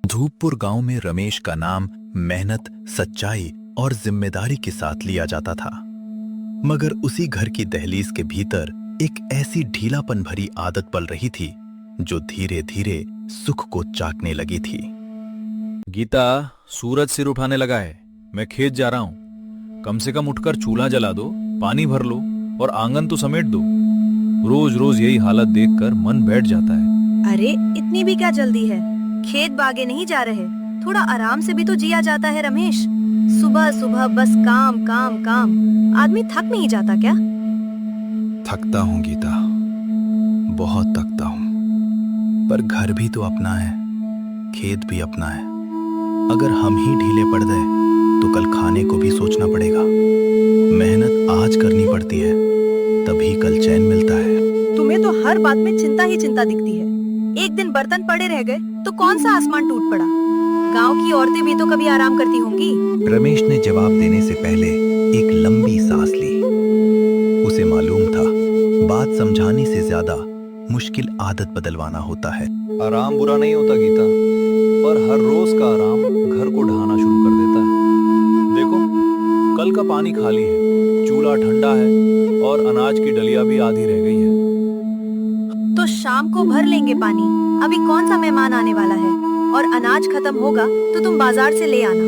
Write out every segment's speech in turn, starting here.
धूपपुर गांव में रमेश का नाम मेहनत, सच्चाई और जिम्मेदारी के साथ लिया जाता था। मगर उसी घर की दहलीज के भीतर एक ऐसी ढीलापन भरी आदत पल रही थी जो धीरे धीरे सुख को चाटने लगी थी। गीता, सूरज सिर उठाने लगा है। मैं खेत जा रहा हूं। कम से कम उठकर चूल्हा जला दो, पानी भर लो और आंगन तो समेट दो। रोज रोज यही हालत देखकर मन बैठ जाता है। अरे इतनी भी क्या जल्दी है? खेत बागे नहीं जा रहे, थोड़ा आराम से भी तो जिया जाता है रमेश। सुबह सुबह बस काम काम काम, आदमी थक नहीं जाता क्या? थकता हूं गीता, बहुत थकता हूं, पर घर भी तो अपना है, खेत भी अपना है। अगर हम ही ढीले पड़ गए तो कल खाने को भी सोचना पड़ेगा। मेहनत आज करनी पड़ती है, तभी कल चैन मिलता है। तुम्हें तो हर बात में चिंता ही चिंता दिखती है। एक दिन बर्तन पड़े रह गए तो कौन सा आसमान टूट पड़ा? गांव की औरतें भी तो कभी आराम करती होंगी। रमेश ने जवाब देने से पहले एक लंबी सांस ली। उसे मालूम था, बात समझाने से ज्यादा मुश्किल आदत बदलवाना होता है। आराम बुरा नहीं होता गीता, पर हर रोज का आराम घर को ढहाना शुरू कर देता है। देखो, कल का पानी खाली है, चूल्हा ठंडा है और अनाज की डलिया भी आधी रह गई है। तो शाम को भर लेंगे पानी, अभी कौन सा मेहमान आने वाला है? और अनाज खत्म होगा तो तुम बाजार से ले आना।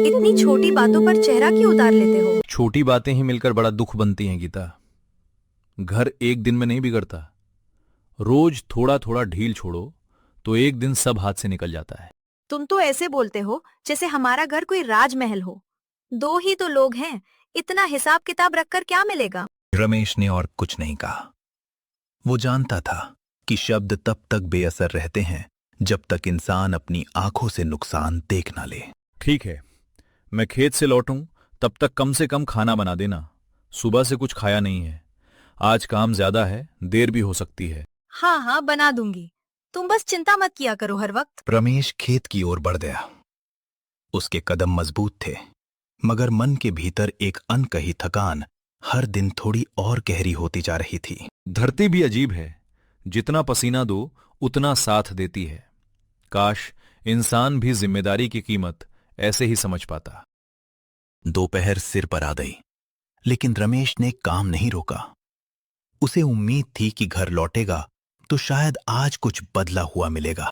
इतनी छोटी बातों पर चेहरा क्यों उतार लेते हो? छोटी बातें ही मिलकर बड़ा दुख बनती हैं गीता। घर एक दिन में नहीं बिगड़ता। रोज थोड़ा थोड़ा ढील छोड़ो तो एक दिन सब हाथ से निकल जाता है। तुम तो ऐसे बोलते हो जैसे हमारा घर कोई राजमहल हो। दो ही तो लोग हैं, इतना हिसाब किताब रखकर क्या मिलेगा? रमेश ने और कुछ नहीं कहा। वो जानता था कि शब्द तब तक बेअसर रहते हैं जब तक इंसान अपनी आंखों से नुकसान देख ना ले। ठीक है, मैं खेत से लौटूं तब तक कम से कम खाना बना देना। सुबह से कुछ खाया नहीं है। आज काम ज्यादा है, देर भी हो सकती है। हाँ हाँ, बना दूंगी। तुम बस चिंता मत किया करो हर वक्त। रमेश खेत की ओर बढ़ गया। उसके कदम मजबूत थे, मगर मन के भीतर एक अनकही थकान हर दिन थोड़ी और गहरी होती जा रही थी। धरती भी अजीब है, जितना पसीना दो उतना साथ देती है। काश इंसान भी जिम्मेदारी की कीमत ऐसे ही समझ पाता। दोपहर सिर पर आ गई, लेकिन रमेश ने काम नहीं रोका। उसे उम्मीद थी कि घर लौटेगा तो शायद आज कुछ बदला हुआ मिलेगा।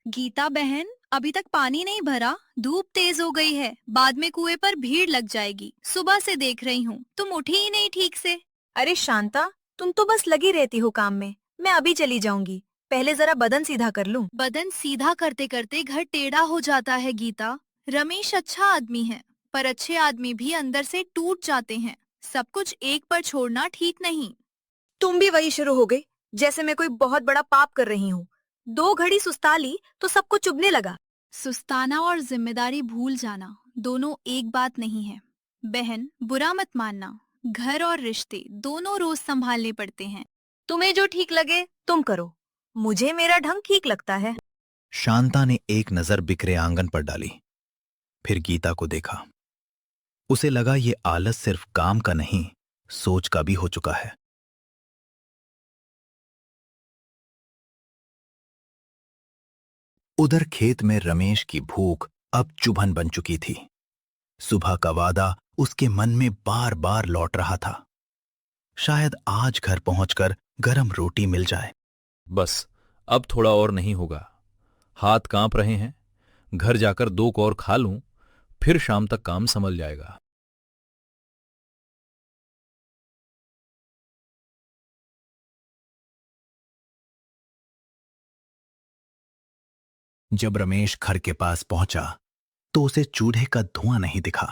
गीता बहन, अभी तक पानी नहीं भरा। धूप तेज हो गई है, बाद में कुएं पर भीड़ लग जाएगी। सुबह से देख रही हूँ, तुम उठी ही नहीं ठीक से। अरे शांता, तुम तो बस लगी रहती हो काम में। मैं अभी चली जाऊंगी, पहले जरा बदन सीधा कर लूं। बदन सीधा करते करते घर टेढ़ा हो जाता है गीता। रमेश अच्छा आदमी है, पर अच्छे आदमी भी अंदर से टूट जाते हैं। सब कुछ एक पर छोड़ना ठीक नहीं। तुम भी वही शुरू हो गई, जैसे मैं कोई बहुत बड़ा पाप कर रही हूँ। 2 घड़ी सुस्ता ली तो सब कुछ चुभने लगा। सुस्ताना और जिम्मेदारी भूल जाना दोनों एक बात नहीं है। बहन, बुरा मत मानना, घर और रिश्ते दोनों रोज संभालने पड़ते हैं। तुम्हें जो ठीक लगे तुम करो, मुझे मेरा ढंग ठीक लगता है। शांता ने एक नजर बिखरे आंगन पर डाली, फिर गीता को देखा। उसे लगा ये आलस सिर्फ काम का नहीं, सोच का भी हो चुका है। उधर खेत में रमेश की भूख अब चुभन बन चुकी थी। सुबह का वादा उसके मन में बार बार लौट रहा था। शायद आज घर पहुंचकर गरम रोटी मिल जाए। बस अब थोड़ा और नहीं होगा। हाथ कांप रहे हैं। घर जाकर 2 कौर खा लूं, फिर शाम तक काम संभल जाएगा। जब रमेश घर के पास पहुंचा तो उसे चूल्हे का धुआं नहीं दिखा।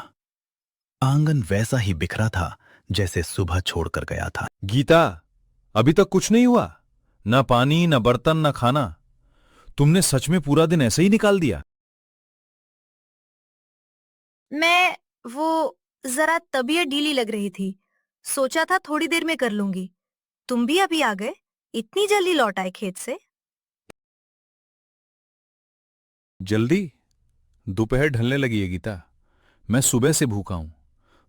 आंगन वैसा ही बिखरा था जैसे सुबह छोड़कर गया था। गीता, अभी तक कुछ नहीं हुआ? ना पानी, ना बर्तन, ना खाना। तुमने सच में पूरा दिन ऐसे ही निकाल दिया? मैं वो जरा तबीयत ढीली लग रही थी, सोचा था थोड़ी देर में कर लूंगी। तुम भी अभी आ गए, इतनी जल्दी लौट आए खेत से? जल्दी? दोपहर ढलने लगी है गीता। मैं सुबह से भूखा हूं।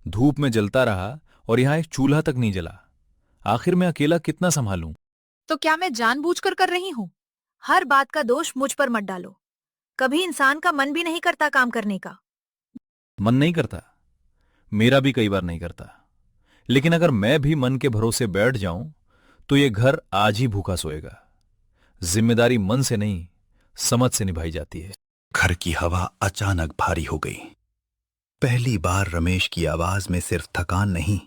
धूप में जलता रहा और यहां एक चूल्हा तक नहीं जला। आखिर मैं अकेला कितना संभालूं? तो क्या मैं जानबूझकर कर रही हूँ? हर बात का दोष मुझ पर मत डालो। कभी इंसान का मन भी नहीं करता काम करने का। मन नहीं करता, मेरा भी कई बार नहीं करता, लेकिन अगर मैं भी मन के भरोसे बैठ जाऊं तो ये घर आज ही भूखा सोएगा। जिम्मेदारी मन से नहीं, समझ से निभाई जाती है। घर की हवा अचानक भारी हो गई। पहली बार रमेश की आवाज में सिर्फ थकान नहीं,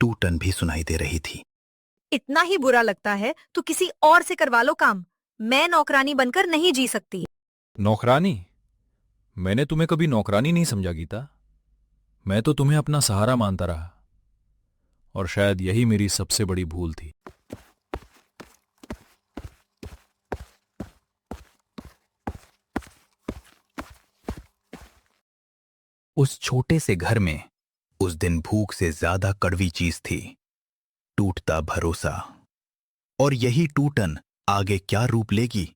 टूटन भी सुनाई दे रही थी। इतना ही बुरा लगता है तो किसी और से करवा लो काम। मैं नौकरानी बनकर नहीं जी सकती। नौकरानी? मैंने तुम्हें कभी नौकरानी नहीं समझा गीता। मैं तो तुम्हें अपना सहारा मानता रहा, और शायद यही मेरी सबसे बड़ी भूल थी। उस छोटे से घर में उस दिन भूख से ज्यादा कड़वी चीज थी, टूटता भरोसा। और यही टूटन आगे क्या रूप लेगी,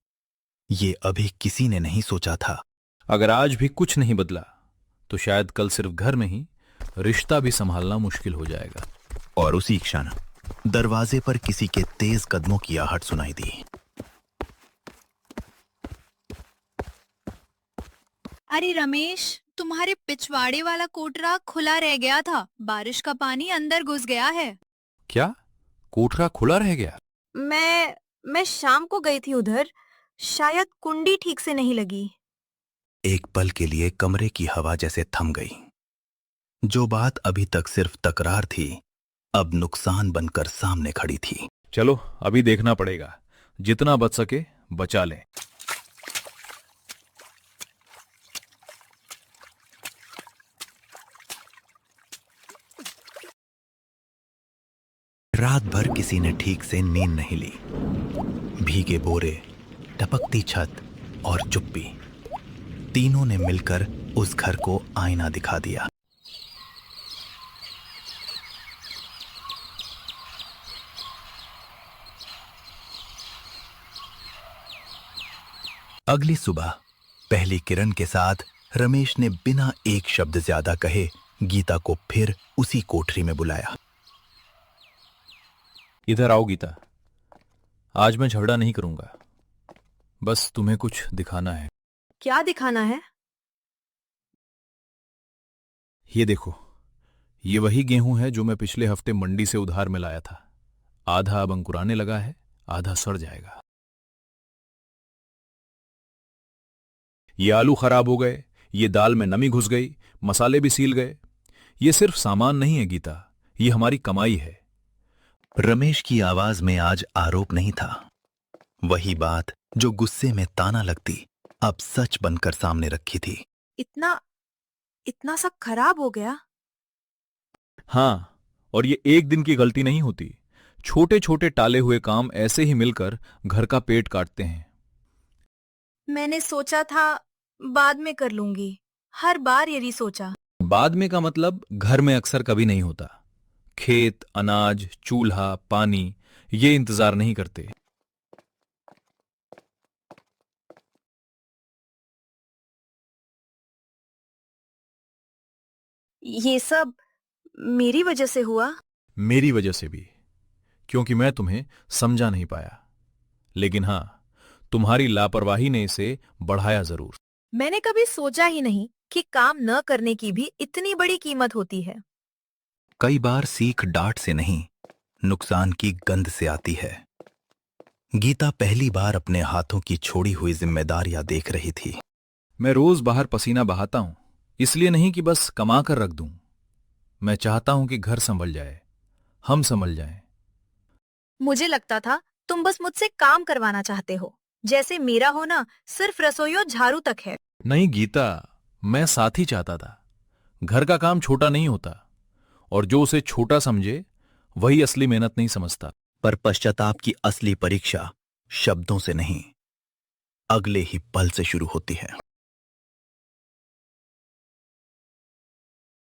ये अभी किसी ने नहीं सोचा था। अगर आज भी कुछ नहीं बदला तो शायद कल सिर्फ घर में ही रिश्ता भी संभालना मुश्किल हो जाएगा। और उसी क्षण दरवाजे पर किसी के तेज कदमों की आहट सुनाई दी। अरे रमेश, तुम्हारे पिछवाड़े वाला कोटरा खुला रह गया था। बारिश का पानी अंदर घुस गया है। क्या कोठरा खुला रह गया? मैं शाम को गई थी उधर, शायद कुंडी ठीक से नहीं लगी। एक पल के लिए कमरे की हवा जैसे थम गई। जो बात अभी तक सिर्फ तकरार थी, अब नुकसान बनकर सामने खड़ी थी। चलो अभी देखना पड़ेगा, जितना बच सके बचा लें। रात भर किसी ने ठीक से नींद नहीं ली। भीगे बोरे, टपकती छत और चुप्पी, तीनों ने मिलकर उस घर को आईना दिखा दिया। अगली सुबह पहली किरण के साथ रमेश ने बिना एक शब्द ज्यादा कहे गीता को फिर उसी कोठरी में बुलाया। इधर आओ गीता, आज मैं झगड़ा नहीं करूंगा, बस तुम्हें कुछ दिखाना है। क्या दिखाना है? ये देखो, ये वही गेहूं है जो मैं पिछले हफ्ते मंडी से उधार में लाया था। आधा अब अंकुराने लगा है, आधा सड़ जाएगा। ये आलू खराब हो गए, ये दाल में नमी घुस गई, मसाले भी सील गए। ये सिर्फ सामान नहीं है गीता, ये हमारी कमाई है। रमेश की आवाज में आज आरोप नहीं था। वही बात जो गुस्से में ताना लगती, अब सच बनकर सामने रखी थी। इतना सब खराब हो गया? हाँ, और ये एक दिन की गलती नहीं होती। छोटे छोटे टाले हुए काम ऐसे ही मिलकर घर का पेट काटते हैं। मैंने सोचा था बाद में कर लूंगी। हर बार यही सोचा। बाद में का मतलब घर में अक्सर कभी नहीं होता। खेत, अनाज, चूल्हा, पानी, ये इंतजार नहीं करते। ये सब मेरी वजह से हुआ? मेरी वजह से भी, क्योंकि मैं तुम्हें समझा नहीं पाया। लेकिन हां, तुम्हारी लापरवाही ने इसे बढ़ाया जरूर। मैंने कभी सोचा ही नहीं कि काम न करने की भी इतनी बड़ी कीमत होती है। कई बार सीख डांट से नहीं, नुकसान की गंध से आती है। गीता पहली बार अपने हाथों की छोड़ी हुई जिम्मेदारियां देख रही थी। मैं रोज बाहर पसीना बहाता हूं, इसलिए नहीं कि बस कमा कर रख दूं। मैं चाहता हूं कि घर संभल जाए, हम संभल जाएं। मुझे लगता था तुम बस मुझसे काम करवाना चाहते हो, जैसे मेरा होना सिर्फ रसोई और झाड़ू तक है। नहीं गीता, मैं साथ ही चाहता था। घर का काम छोटा नहीं होता, और जो उसे छोटा समझे वही असली मेहनत नहीं समझता। पर पश्चाताप की असली परीक्षा शब्दों से नहीं, अगले ही पल से शुरू होती है।